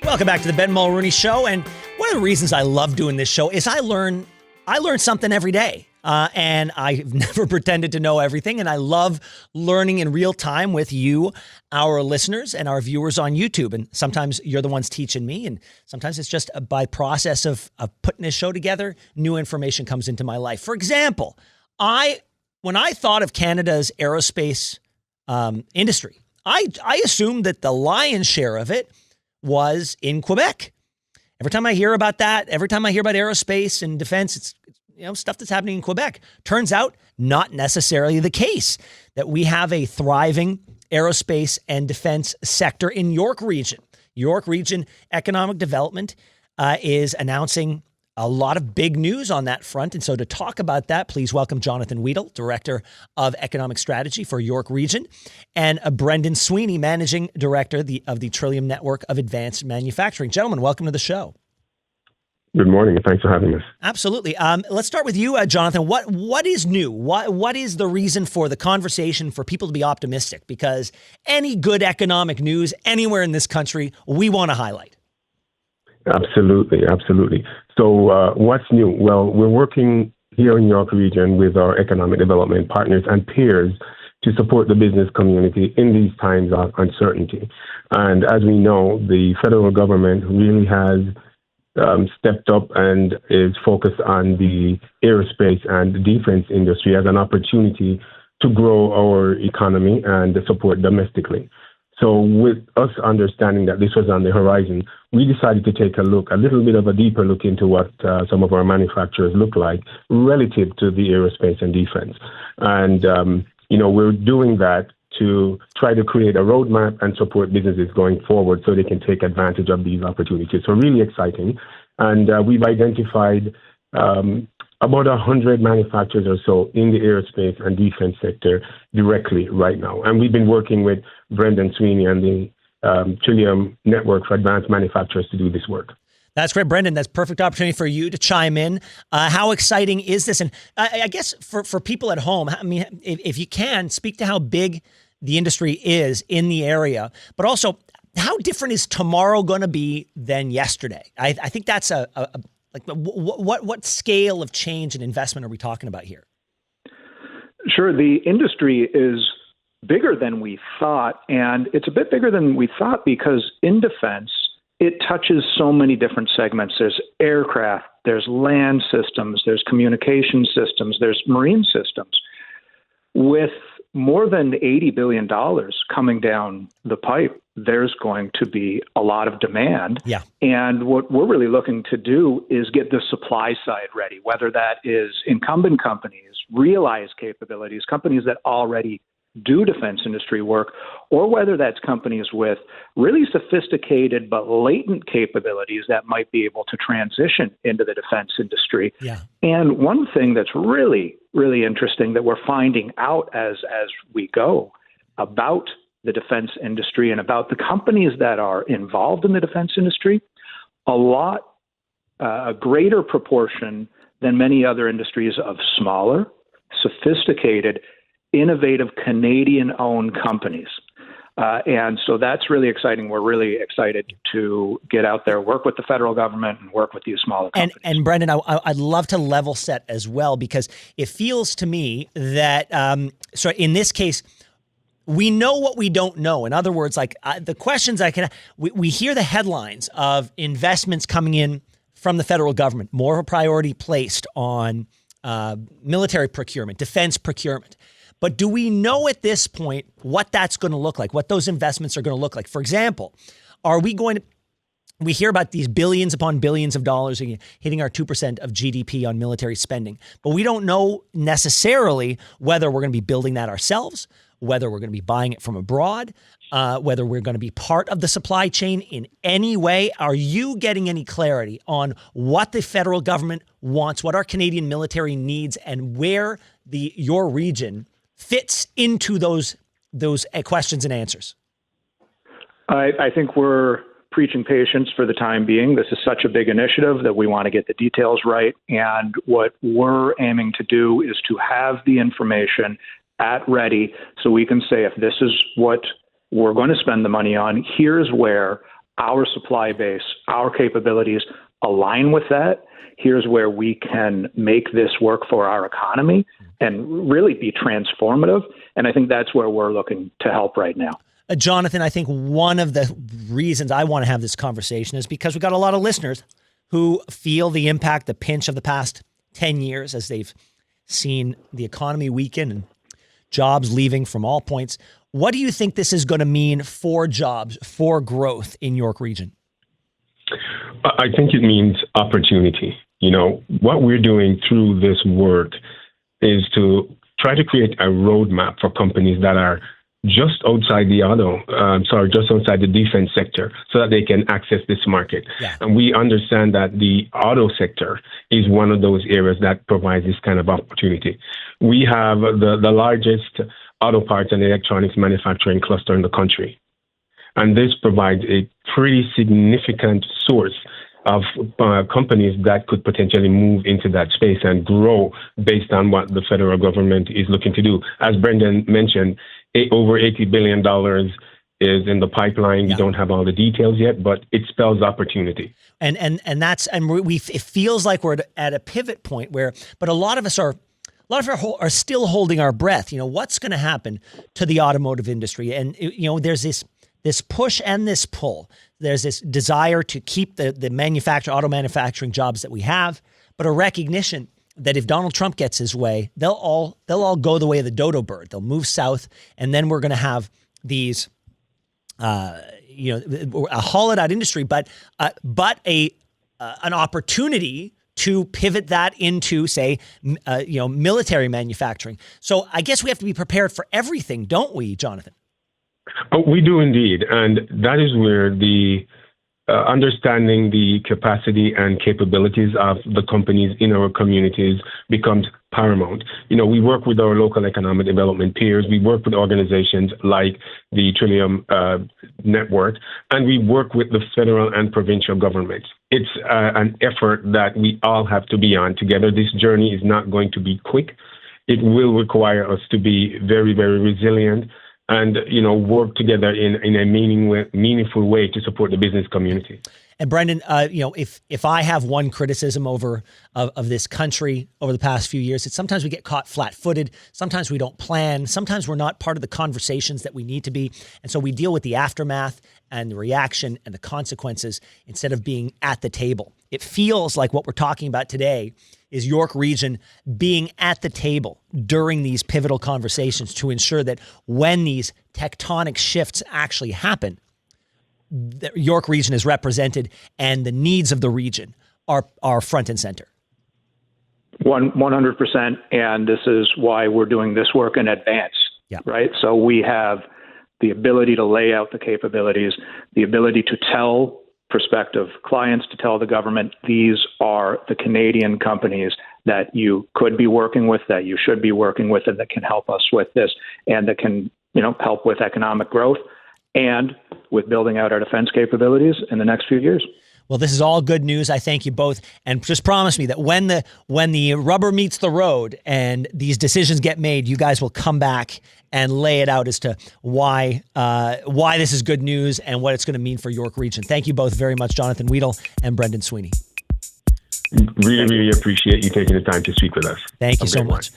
Welcome back to the Ben Mulroney Show. And one of the reasons I love doing this show is I learn something every day. And I've never pretended to know everything. And I love learning in real time with you, our listeners and our viewers on YouTube. And sometimes you're the ones teaching me. And sometimes it's just by process of putting this show together, new information comes into my life. For example, when I thought of Canada's aerospace industry, I assumed that the lion's share of it was in Quebec. Every time I hear about that, every time I hear about aerospace and defense, it's stuff that's happening in Quebec. Turns out not necessarily the case, that we have a thriving aerospace and defense sector in York Region. York Region Economic Development is announcing a lot of big news on that front. And so to talk about that, please welcome Jonathan Wheatle, Director of Economic Strategy for York Region, and Brendan Sweeney, Managing Director of the Trillium Network of Advanced Manufacturing. Gentlemen, welcome to the show. Good morning, and thanks for having us. Absolutely. Let's start with you, Jonathan. What is new? What is the reason for the conversation for people to be optimistic? Because any good economic news anywhere in this country, we want to highlight. Absolutely. So what's new? Well, we're working here in York Region with our economic development partners and peers to support the business community in these times of uncertainty. And as we know, the federal government really has stepped up and is focused on the aerospace and defense industry as an opportunity to grow our economy and support domestically. So with us understanding that this was on the horizon, we decided to take a little bit of a deeper look into what some of our manufacturers look like relative to the aerospace and defense. And, we're doing that to try to create a roadmap and support businesses going forward so they can take advantage of these opportunities. So really exciting. And we've identified about 100 manufacturers or so in the aerospace and defense sector directly right now. And we've been working with Brendan Sweeney and the Trillium Network for Advanced Manufacturers to do this work. That's great, Brendan. That's a perfect opportunity for you to chime in. How exciting is this? And I guess for people at home, I mean, if you can, speak to how big the industry is in the area, but also how different is tomorrow going to be than yesterday? I think that's what scale of change and investment are we talking about here? Sure. The industry is bigger than we thought, and it's a bit bigger than we thought because in defense, it touches so many different segments. There's aircraft, there's land systems, there's communication systems, there's marine systems. With more than $80 billion coming down the pipe, there's going to be a lot of demand. Yeah. And what we're really looking to do is get the supply side ready, whether that is incumbent companies, realized capabilities, companies that already do defense industry work, or whether that's companies with really sophisticated but latent capabilities that might be able to transition into the defense industry. Yeah. And one thing that's really, really interesting that we're finding out as we go about the defense industry and about the companies that are involved in the defense industry, a greater proportion than many other industries of smaller, sophisticated, innovative Canadian-owned companies. And so that's really exciting. We're really excited to get out there, work with the federal government and work with these smaller companies. And Brendan, I'd love to level set as well, because it feels to me that, so in this case, we know what we don't know. In other words, the questions we hear the headlines of investments coming in from the federal government, more of a priority placed on military procurement, defense procurement. But do we know at this point what that's going to look like, what those investments are going to look like? For example, we hear about these billions upon billions of dollars hitting our 2% of GDP on military spending, but we don't know necessarily whether we're going to be building that ourselves, whether we're going to be buying it from abroad, whether we're going to be part of the supply chain in any way. Are you getting any clarity on what the federal government wants, what our Canadian military needs, and where your region fits into those questions and answers? I think we're preaching patience for the time being. This is such a big initiative that we want to get the details right. And what we're aiming to do is to have the information at ready so we can say, if this is what we're going to spend the money on, here's where our supply base, our capabilities align with that. Here's where we can make this work for our economy and really be transformative. And I think that's where we're looking to help right now. Jonathan, I think one of the reasons I want to have this conversation is because we've got a lot of listeners who feel the impact, the pinch of the past 10 years as they've seen the economy weaken and jobs leaving from all points. What do you think this is going to mean for jobs, for growth in York Region? I think it means opportunity. What we're doing through this work is to try to create a roadmap for companies that are just outside just outside the defense sector so that they can access this market. Yeah. And we understand that the auto sector is one of those areas that provides this kind of opportunity. We have the largest auto parts and electronics manufacturing cluster in the country. And this provides a pretty significant source of companies that could potentially move into that space and grow based on what the federal government is looking to do. As Brendan mentioned, over $80 billion is in the pipeline. Yeah. We don't have all the details yet, but it spells opportunity. And it feels like we're at a pivot point but a lot of us are still holding our breath. What's going to happen to the automotive industry? And there's this push and this pull. There's this desire to keep the auto manufacturing jobs that we have, but a recognition that if Donald Trump gets his way, they'll all go the way of the dodo bird. They'll move south, and then we're going to have these, a hollowed out industry, but an opportunity to pivot that into, say, military manufacturing. So I guess we have to be prepared for everything, don't we, Jonathan? Oh, we do indeed, and that is where the understanding the capacity and capabilities of the companies in our communities becomes paramount. We work with our local economic development peers. We work with organizations like the Trillium network, and we work with the federal and provincial governments. It's an effort that we all have to be on together. This journey is not going to be quick. It will require us to be very, very resilient and, work together in a meaningful way to support the business community. And Brendan, if I have one criticism of this country over the past few years, it's sometimes we get caught flat-footed. Sometimes we don't plan. Sometimes we're not part of the conversations that we need to be. And so we deal with the aftermath and the reaction and the consequences instead of being at the table. It feels like what we're talking about today is York Region being at the table during these pivotal conversations to ensure that when these tectonic shifts actually happen, the York Region is represented and the needs of the region are front and center. 100%. And this is why we're doing this work in advance, right? So we have the ability to lay out the capabilities, the ability to tell prospective clients, to tell the government, these are the Canadian companies that you could be working with, that you should be working with, and that can help us with this, and that can, help with economic growth and with building out our defense capabilities in the next few years. Well, this is all good news. I thank you both. And just promise me that when the rubber meets the road and these decisions get made, you guys will come back and lay it out as to why this is good news and what it's going to mean for York Region. Thank you both very much, Jonathan Wheatle and Brendan Sweeney. Really, really appreciate you taking the time to speak with us. Thank you so much.